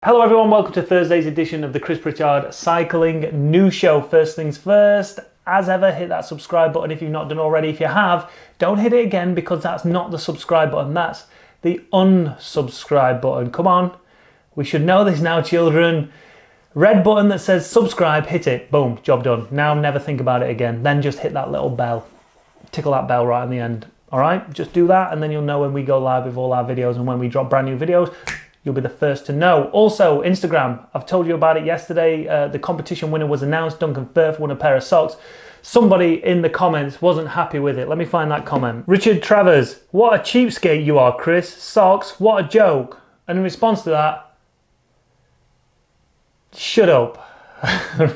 Hello everyone, welcome to Thursday's edition of the Chris Pritchard Cycling News Show. First things first, as ever, hit that subscribe button if you've not done already. If you have, don't hit it again because that's not the subscribe button, that's the unsubscribe button. Come on, we should know this now, children. Red button that says subscribe, hit it, boom, job done. Now never think about it again. Then just hit that little bell, tickle that bell right on the end. All right, just do that and then you'll know when we go live with all our videos and when we drop brand new videos. You'll be the first to know. Also, Instagram, I've told you about it yesterday. The competition winner was announced. Duncan Firth won a pair of socks. Somebody in the comments wasn't happy with it. Let me find that comment. Richard Travers, what a cheapskate you are, Chris. Socks, what a joke. And in response to that, shut up,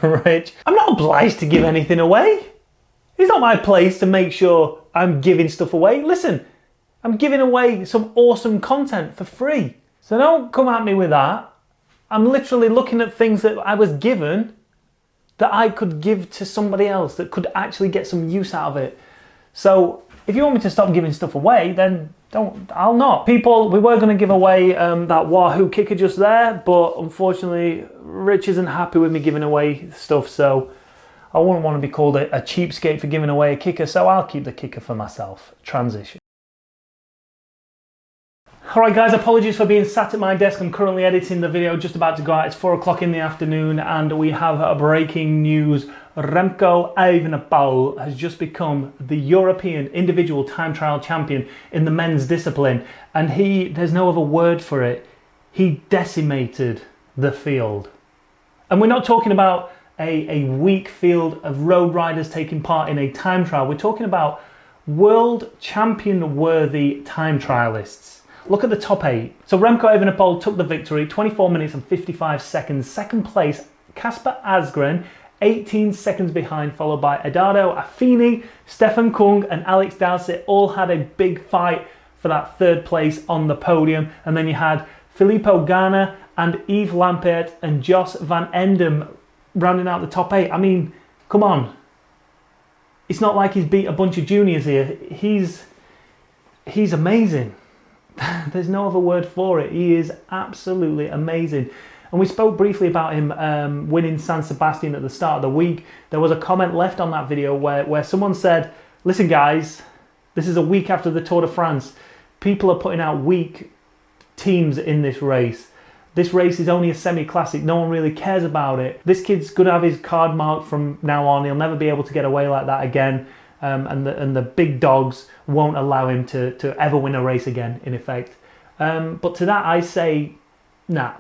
Rich. I'm not obliged to give anything away. It's not my place to make sure I'm giving stuff away. Listen, I'm giving away some awesome content for free. So don't come at me with that. I'm literally looking at things that I was given that I could give to somebody else that could actually get some use out of it. So if you want me to stop giving stuff away, then I'll not. People, we were going to give away that Wahoo kicker just there, but unfortunately Rich isn't happy with me giving away stuff, so I wouldn't want to be called a cheapskate for giving away a kicker, so I'll keep the kicker for myself. Transition. Alright guys, apologies for being sat at my desk. I'm currently editing the video, just about to go out. It's 4 o'clock in the afternoon and we have a breaking news. Remco Evenepoel has just become the European individual time trial champion in the men's discipline. And there's no other word for it, he decimated the field. And we're not talking about a weak field of road riders taking part in a time trial. We're talking about world champion worthy time trialists. Look at the top 8. So Remco Evenepoel took the victory, 24 minutes and 55 seconds. Second place, Kasper Asgren, 18 seconds behind, followed by Eduardo Affini, Stefan Kung and Alex Dowsett all had a big fight for that third place on the podium. And then you had Filippo Ganna and Yves Lampaert and Jos van Endem rounding out the top 8. I mean, come on. It's not like he's beat a bunch of juniors here. He's amazing. There's no other word for it. He is absolutely amazing. And we spoke briefly about him winning San Sebastian at the start of the week. There was a comment left on that video where someone said, listen guys, this is a week after the Tour de France. People are putting out weak teams in this race. This race is only a semi-classic. No one really cares about it. This kid's going to have his card marked from now on. He'll never be able to get away like that again. And the big dogs won't allow him to ever win a race again, in effect. But to that I say, nah.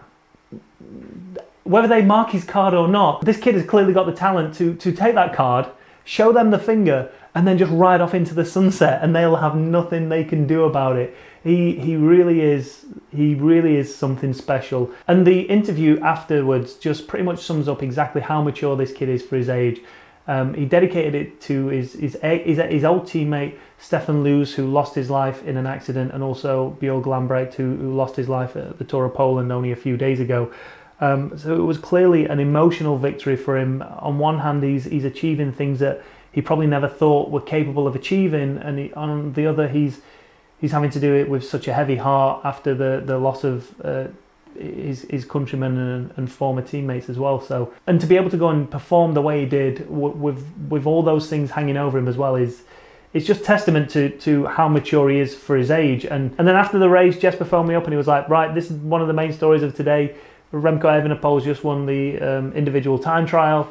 Whether they mark his card or not, this kid has clearly got the talent to take that card, show them the finger, and then just ride off into the sunset, and they'll have nothing they can do about it. He really is something special. And the interview afterwards just pretty much sums up exactly how mature this kid is for his age. He dedicated it to his old teammate Stefan Loos, who lost his life in an accident, and also Björn Lambrecht, who lost his life at the Tour of Poland only a few days ago. So it was clearly an emotional victory for him. On one hand, he's achieving things that he probably never thought were capable of achieving, and on the other, he's having to do it with such a heavy heart after the loss of his countrymen and former teammates as well. So, and to be able to go and perform the way he did with all those things hanging over him as well it's just testament to how mature he is for his age. And then after the race, Jesper phoned me up and he was like, right, this is one of the main stories of today. Remco Evenepoel's just won the individual time trial.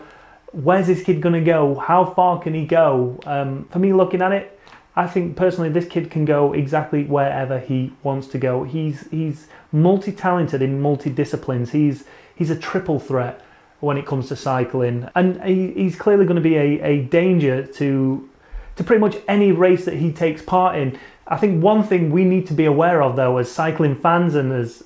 Where's this kid going to go? How far can he go? For me, looking at it, I think personally this kid can go exactly wherever he wants to go. He's multi-talented in multi-disciplines. He's a triple threat when it comes to cycling, and he's clearly going to be a danger to pretty much any race that he takes part in. I think one thing we need to be aware of though, as cycling fans and as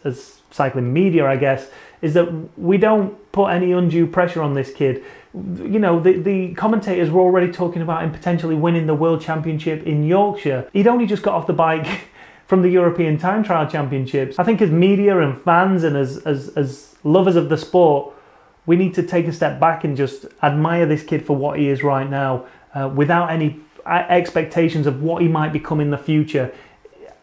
cycling media, I guess, is that we don't put any undue pressure on this kid. You know, the commentators were already talking about him potentially winning the World Championship in Yorkshire. He'd only just got off the bike from the European Time Trial Championships. I think as media and fans and as lovers of the sport, we need to take a step back and just admire this kid for what he is right now, without any expectations of what he might become in the future.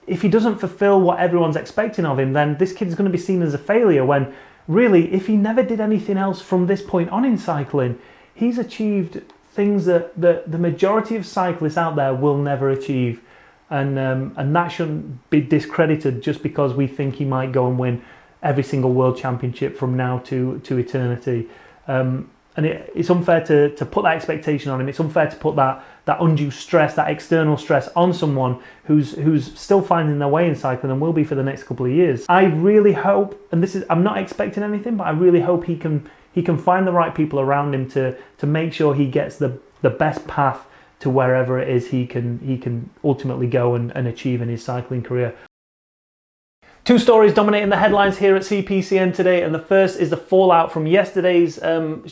if he doesn't fulfill what everyone's expecting of him, then this kid's going to be seen as a failure when really, if he never did anything else from this point on in cycling, he's achieved things that the majority of cyclists out there will never achieve. And that shouldn't be discredited just because we think he might go and win every single world championship from now to eternity. And it's unfair to put that expectation on him. It's unfair to put that undue stress, that external stress on someone who's still finding their way in cycling and will be for the next couple of years. I really hope, and I'm not expecting anything, but I really hope he can find the right people around him to make sure he gets the best path to wherever it is he can ultimately go and achieve in his cycling career. Two stories dominating the headlines here at CPCN today, and the first is the fallout from yesterday's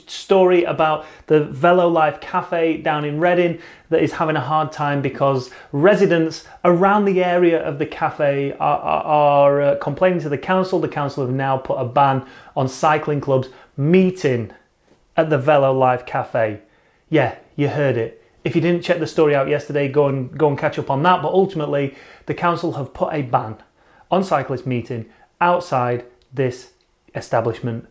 story about the Velo Life Cafe down in Reading that is having a hard time because residents around the area of the cafe are complaining to the council. The council have now put a ban on cycling clubs meeting at the Velo Life Cafe. Yeah, you heard it. If you didn't check the story out yesterday, go and catch up on that. But ultimately, the council have put a ban on cyclists meeting outside this establishment.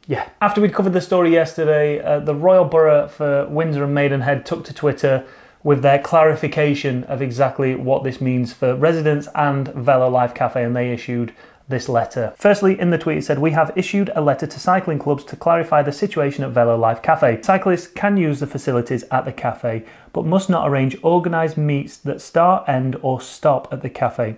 Yeah. After we'd covered the story yesterday, the Royal Borough for Windsor and Maidenhead took to Twitter with their clarification of exactly what this means for residents and Velo Life Cafe, and they issued this letter. Firstly, in the tweet it said, "We have issued a letter to cycling clubs to clarify the situation at Velo Life Cafe. Cyclists can use the facilities at the cafe, but must not arrange organised meets that start, end or stop at the cafe.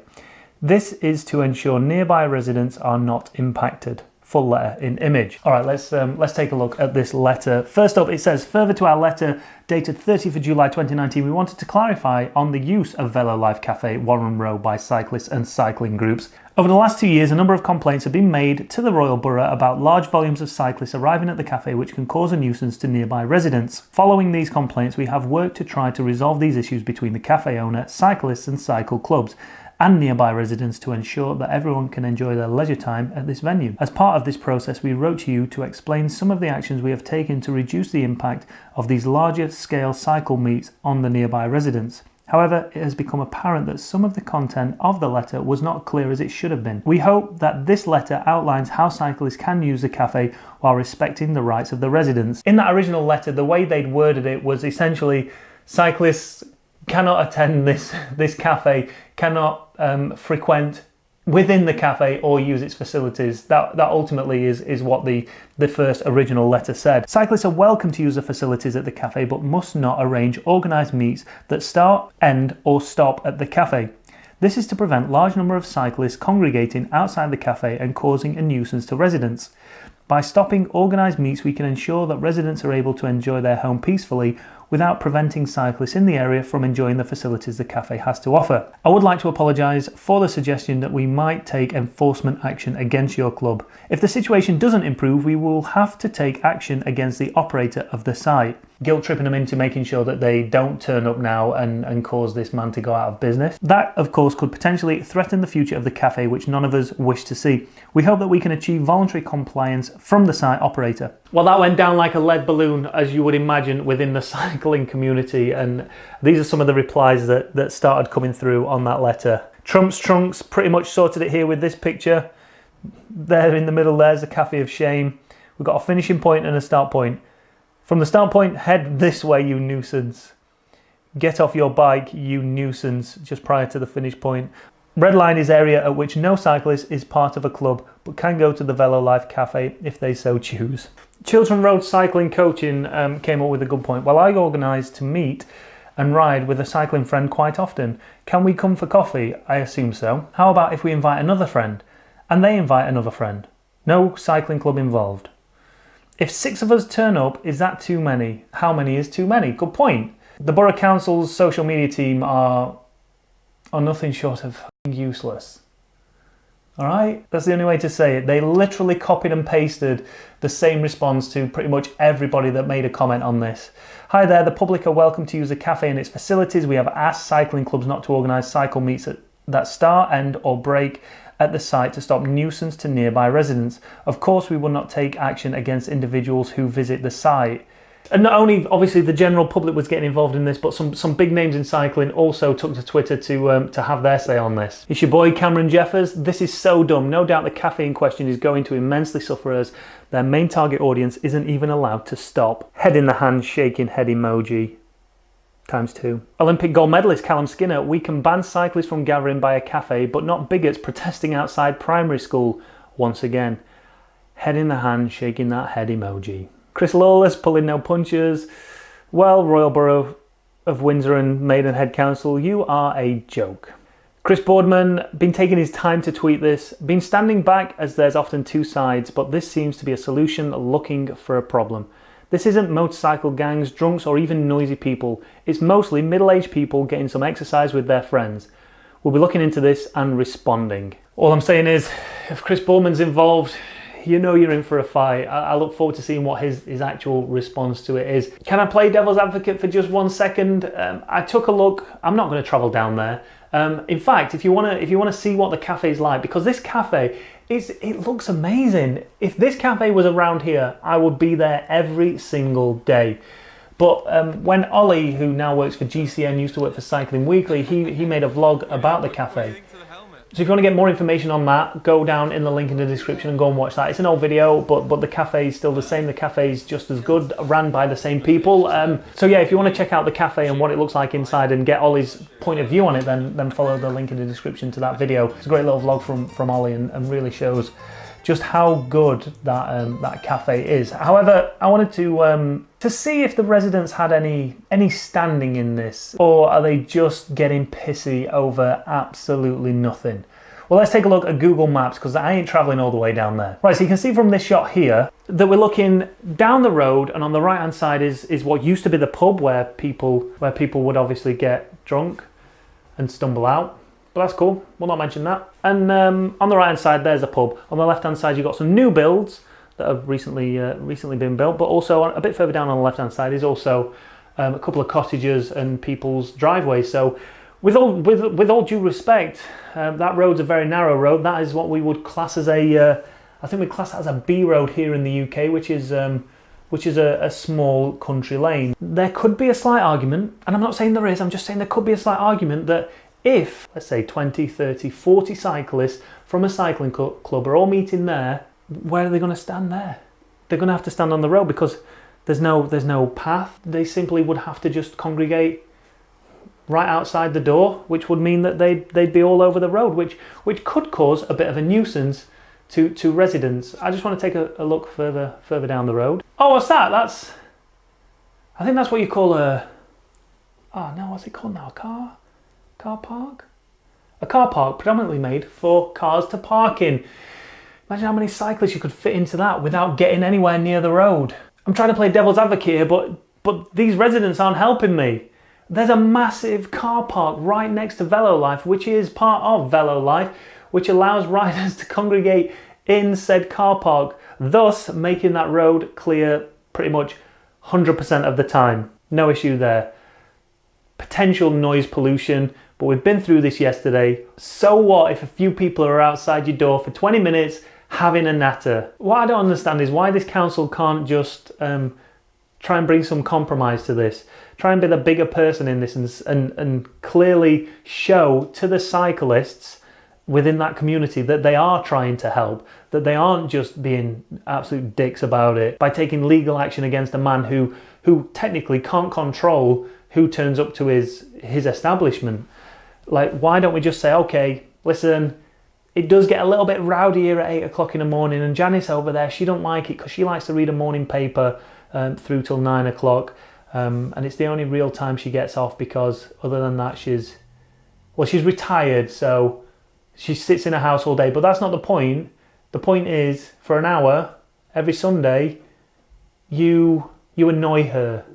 This is to ensure nearby residents are not impacted." Full letter in image. All right, let's take a look at this letter. First up, it says, "Further to our letter dated 30th of July 2019, we wanted to clarify on the use of Velo Life Cafe Warren Row by cyclists and cycling groups. Over the last 2 years, a number of complaints have been made to the Royal Borough about large volumes of cyclists arriving at the cafe which can cause a nuisance to nearby residents. Following these complaints, we have worked to try to resolve these issues between the cafe owner, cyclists and cycle clubs, and nearby residents to ensure that everyone can enjoy their leisure time at this venue. As part of this process, we wrote to you to explain some of the actions we have taken to reduce the impact of these larger scale cycle meets on the nearby residents. However, it has become apparent that some of the content of the letter was not clear as it should have been. We hope that this letter outlines how cyclists can use the cafe while respecting the rights of the residents." In that original letter, the way they'd worded it was essentially cyclists cannot attend this cafe, cannot frequent within the cafe or use its facilities. That ultimately is what the first original letter said. Cyclists are welcome to use the facilities at the cafe but must not arrange organised meets that start, end or stop at the cafe. This is to prevent large number of cyclists congregating outside the cafe and causing a nuisance to residents. By stopping organised meets, we can ensure that residents are able to enjoy their home peacefully without preventing cyclists in the area from enjoying the facilities the cafe has to offer. I would like to apologise for the suggestion that we might take enforcement action against your club. If the situation doesn't improve, we will have to take action against the operator of the site, guilt tripping them into making sure that they don't turn up now and cause this man to go out of business. That, of course, could potentially threaten the future of the cafe, which none of us wish to see. We hope that we can achieve voluntary compliance from the site operator. Well, that went down like a lead balloon, as you would imagine, within the cycling community, and these are some of the replies that started coming through on that letter. Trump's Trunks pretty much sorted it here with this picture. There in the middle, there's the Cafe of Shame. We've got a finishing point and a start point. From the start point, head this way, you nuisance. Get off your bike, you nuisance, just prior to the finish point. Red line is area at which no cyclist is part of a club, but can go to the Velo Life Cafe if they so choose. Chiltern Road Cycling Coaching came up with a good point. Well, I organise to meet and ride with a cycling friend quite often. Can we come for coffee? I assume so. How about if we invite another friend and they invite another friend? No cycling club involved. If 6 of us turn up, is that too many? How many is too many? Good point. The Borough Council's social media team are nothing short of useless. All right, that's the only way to say it. They literally copied and pasted the same response to pretty much everybody that made a comment on this. Hi there, the public are welcome to use the cafe and its facilities. We have asked cycling clubs not to organise cycle meets that start, end or break at the site to stop nuisance to nearby residents. Of course, we will not take action against individuals who visit the site. And not only, obviously, the general public was getting involved in this, but some big names in cycling also took to Twitter to have their say on this. It's your boy Cameron Jeffers. This is so dumb. No doubt the cafe in question is going to immensely suffer as their main target audience isn't even allowed to stop. Head in the hand, shaking head emoji. ×2. Olympic gold medalist Callum Skinner. We can ban cyclists from gathering by a cafe, but not bigots protesting outside primary school. Once again. Head in the hand, shaking that head emoji. Chris Lawless pulling no punches. Well, Royal Borough of Windsor and Maidenhead Council, you are a joke. Chris Boardman, been taking his time to tweet this, been standing back as there's often two sides, but this seems to be a solution looking for a problem. This isn't motorcycle gangs, drunks or even noisy people. It's mostly middle-aged people getting some exercise with their friends. We'll be looking into this and responding. All I'm saying is, if Chris Boardman's involved, you know you're in for a fight. I look forward to seeing what his actual response to it is. Can I play devil's advocate for just 1 second? I took a look. I'm not going to travel down there. In fact, if you want to see what the cafe is like, because this cafe it looks amazing. If this cafe was around here, I would be there every single day. But when Ollie, who now works for GCN, used to work for Cycling Weekly, he made a vlog about the cafe. So if you want to get more information on that, go down in the link in the description and go and watch that. It's an old video, but the cafe is still the same. The cafe is just as good, ran by the same people. So yeah, if you want to check out the cafe and what it looks like inside and get Ollie's point of view on it, then follow the link in the description to that video. It's a great little vlog from Ollie and really shows just how good that cafe is. However, I wanted to see if the residents had any standing in this, or are they just getting pissy over absolutely nothing? Well, let's take a look at Google Maps, because I ain't traveling all the way down there. Right, so you can see from this shot here that we're looking down the road, and on the right hand side is what used to be the pub where people would obviously get drunk and stumble out. But that's cool, we'll not mention that. And on the right hand side there's a pub. On the left hand side you've got some new builds that have recently been built, but also a bit further down on the left hand side is also a couple of cottages and people's driveways. So with all due respect, that road's a very narrow road. That is what we would class as I think we class that as a B road here in the UK, which is a small country lane. There could be a slight argument, and I'm not saying there is, I'm just saying there could be a slight argument that if, let's say 20, 30, 40 cyclists from a cycling club are all meeting there, where are they going to stand there? They're going to have to stand on the road because there's no path. They simply would have to just congregate right outside the door, which would mean that they'd be all over the road, which could cause a bit of a nuisance to residents. I just want to take a look further down the road. Oh, what's that? I think that's what you call what's it called now? Car park? A car park predominantly made for cars to park in. Imagine how many cyclists you could fit into that without getting anywhere near the road. I'm trying to play devil's advocate here, but these residents aren't helping me. There's a massive car park right next to Velo Life, which is part of Velo Life, which allows riders to congregate in said car park, thus making that road clear pretty much 100% of the time. No issue there. Potential noise pollution, but we've been through this yesterday. So what if a few people are outside your door for 20 minutes having a natter? What I don't understand is why this council can't just try and bring some compromise to this. Try and be the bigger person in this and clearly show to the cyclists within that community that they are trying to help, that they aren't just being absolute dicks about it by taking legal action against a man who technically can't control who turns up to his establishment. Like, why don't we just say, okay, listen, it does get a little bit rowdy here at 8 o'clock in the morning, and Janice over there, she don't like it because she likes to read a morning paper through till 9 o'clock, and it's the only real time she gets off, because other than that she's retired, so she sits in a house all day. But that's not the point. The point is, for an hour every Sunday, you annoy her.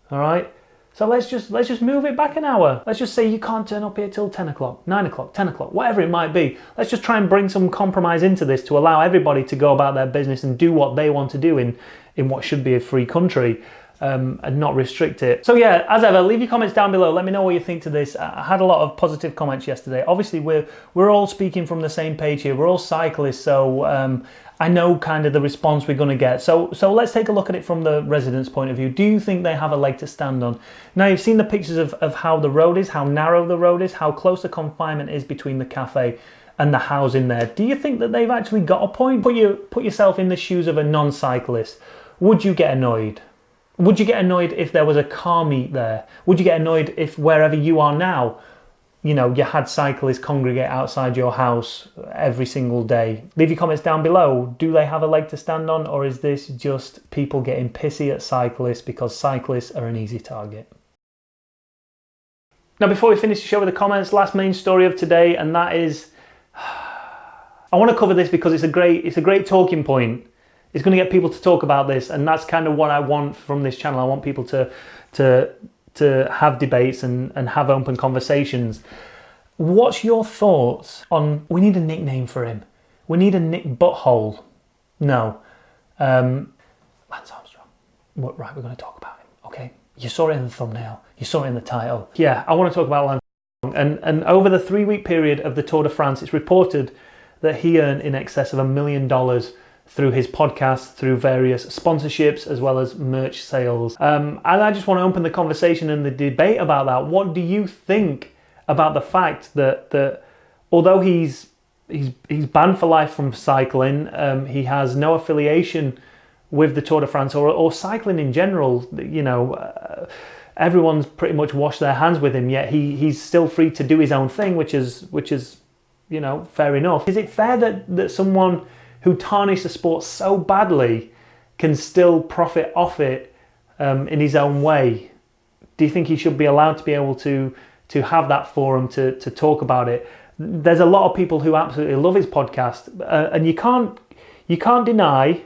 All right. So let's just move it back an hour. Let's just say you can't turn up here till 10 o'clock, 9 o'clock, 10 o'clock, whatever it might be. Let's just try and bring some compromise into this to allow everybody to go about their business and do what they want to do in what should be a free country, and not restrict it. So yeah, as ever, leave your comments down below. Let me know what you think to this. I had a lot of positive comments yesterday. Obviously, we're all speaking from the same page here. We're all cyclists, so I know kind of the response we're going to get. So let's take a look at it from the residents' point of view. Do you think they have a leg to stand on? Now, you've seen the pictures of how the road is, how narrow the road is, how close the confinement is between the cafe and the housing there. Do you think that they've actually got a point? Put yourself in the shoes of a non-cyclist. Would you get annoyed? Would you get annoyed if there was a car meet there? Would you get annoyed if wherever you are now, you know, you had cyclists congregate outside your house every single day? Leave your comments down below. Do they have a leg to stand on, or is this just people getting pissy at cyclists because cyclists are an easy target? Now, before we finish the show with the comments, last main story of today, and that is, I want to cover this because it's a great talking point. It's going to get people to talk about this, and that's kind of what I want from this channel. I want people to have debates and have open conversations. What's your thoughts on, we need a nickname for him. We need a butthole. No. Lance Armstrong. Right, we're going to talk about him, okay? You saw it in the thumbnail. You saw it in the title. Yeah, I want to talk about Lance Armstrong. And over the 3-week period of the Tour de France, it's reported that he earned in excess of $1 million through his podcast, through various sponsorships, as well as merch sales. And I just want to open the conversation and the debate about that. What do you think about the fact that although he's banned for life from cycling, he has no affiliation with the Tour de France or cycling in general, you know, everyone's pretty much washed their hands with him, yet he's still free to do his own thing, which is, you know, fair enough. Is it fair that someone who tarnished the sport so badly can still profit off it in his own way? Do you think he should be allowed to be able to have that forum to talk about it? There's a lot of people who absolutely love his podcast, and you can't deny,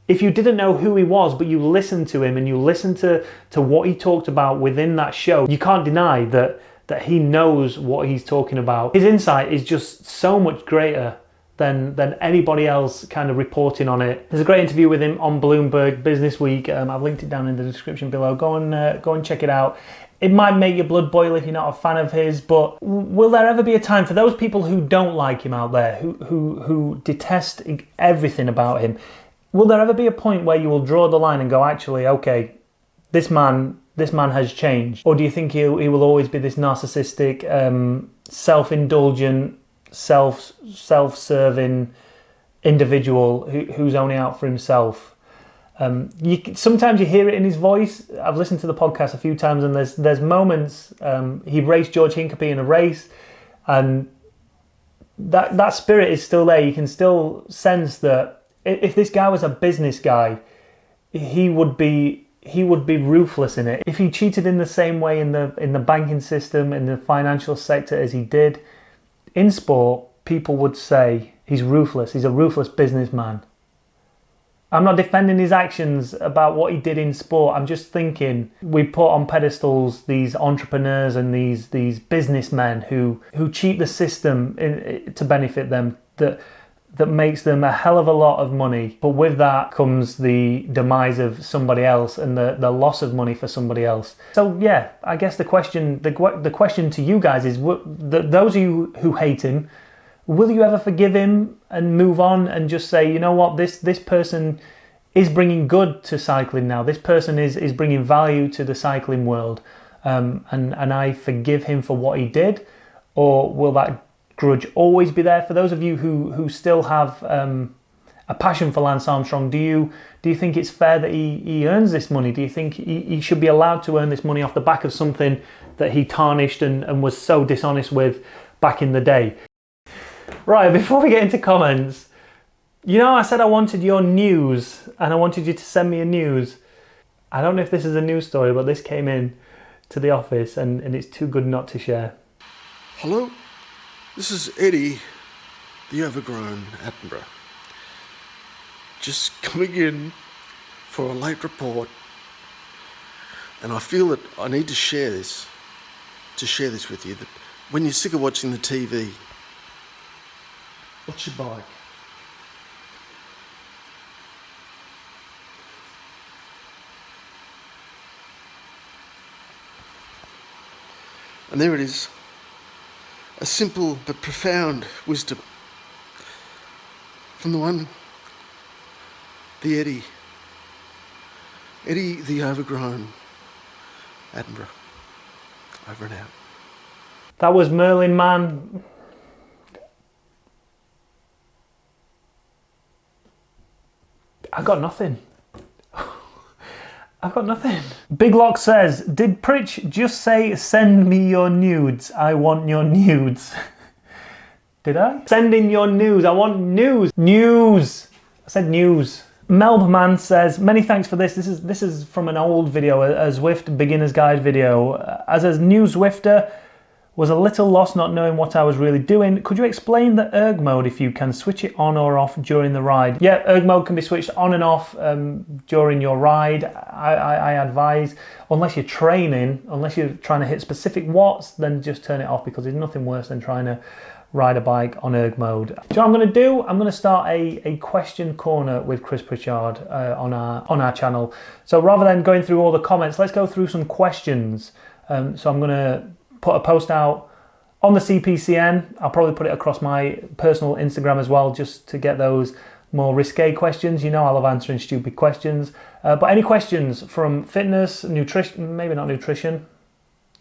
if you didn't know who he was but you listened to him and you listened to what he talked about within that show, you can't deny that he knows what he's talking about. His insight is just so much greater than anybody else kind of reporting on it. There's a great interview with him on Bloomberg Business Week. I've linked it down in the description below. Go and check it out. It might make your blood boil if you're not a fan of his, but will there ever be a time for those people who don't like him out there, who detest everything about him? Will there ever be a point where you will draw the line and go, actually, okay, this man has changed? Or do you think he will always be this narcissistic, self-indulgent, self-serving individual who's only out for himself? Sometimes you hear it in his voice. I've listened to the podcast a few times, and there's moments, he raced George Hincapie in a race, and that spirit is still there. You can still sense that if this guy was a business guy, he would be ruthless in it. If he cheated in the same way in the banking system, in the financial sector as he did in sport, people would say he's ruthless. He's a ruthless businessman. I'm not defending his actions about what he did in sport. I'm just thinking we put on pedestals these entrepreneurs and these businessmen who cheat the system to benefit them, that makes them a hell of a lot of money. But with that comes the demise of somebody else and the loss of money for somebody else. So yeah, I guess the question to you guys is, those of you who hate him, will you ever forgive him and move on and just say, you know what, this person is bringing good to cycling now. This person is bringing value to the cycling world, and I forgive him for what he did? Or will that grudge always be there? For those of you who still have a passion for Lance Armstrong, do you think it's fair that he earns this money? Do you think he should be allowed to earn this money off the back of something that he tarnished and was so dishonest with back in the day? Right, before we get into comments, you know, I said I wanted your news and I wanted you to send me a news. I don't know if this is a news story, but this came in to the office and it's too good not to share. Hello, this is Eddie, the overgrown Attenborough. Just coming in for a late report, and I feel that I need to share this with you, that when you're sick of watching the TV, watch your bike. And there it is, a simple but profound wisdom from the one the Eddie. Eddie the overgrown Edinburgh. Over and out. That was Merlin Man. I got nothing. I've got nothing. Big Lock says, did Pritch just say, send me your nudes? I want your nudes. Did I? Send in your news. I want news. News. I said news. Melbman says, many thanks for this. This is from an old video, a Zwift beginner's guide video. As a new Zwifter, was a little lost not knowing what I was really doing. Could you explain the erg mode if you can switch it on or off during the ride? Yeah, erg mode can be switched on and off during your ride. I advise, unless you're training, unless you're trying to hit specific watts, then just turn it off, because there's nothing worse than trying to ride a bike on erg mode. So what I'm going to do, I'm going to start a question corner with Chris Pritchard on our channel. So rather than going through all the comments, let's go through some questions. So I'm going to put a post out on the CPCN. I'll probably put it across my personal Instagram as well, just to get those more risque questions. You know I love answering stupid questions. But any questions from fitness, nutrition, maybe not nutrition,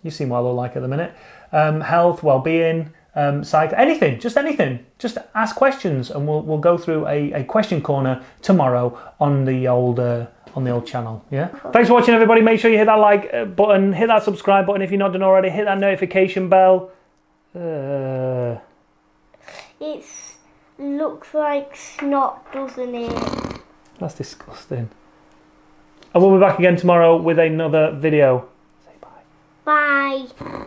you seem well like at the minute, health, well-being, anything, just ask questions, and we'll go through a question corner tomorrow on the old channel. Yeah, thanks for watching, everybody. Make sure you hit that like button, hit that subscribe button if you're not done already, hit that notification bell. It looks like snot, doesn't it? That's disgusting. And we'll be back again tomorrow with another video. Say bye. Bye.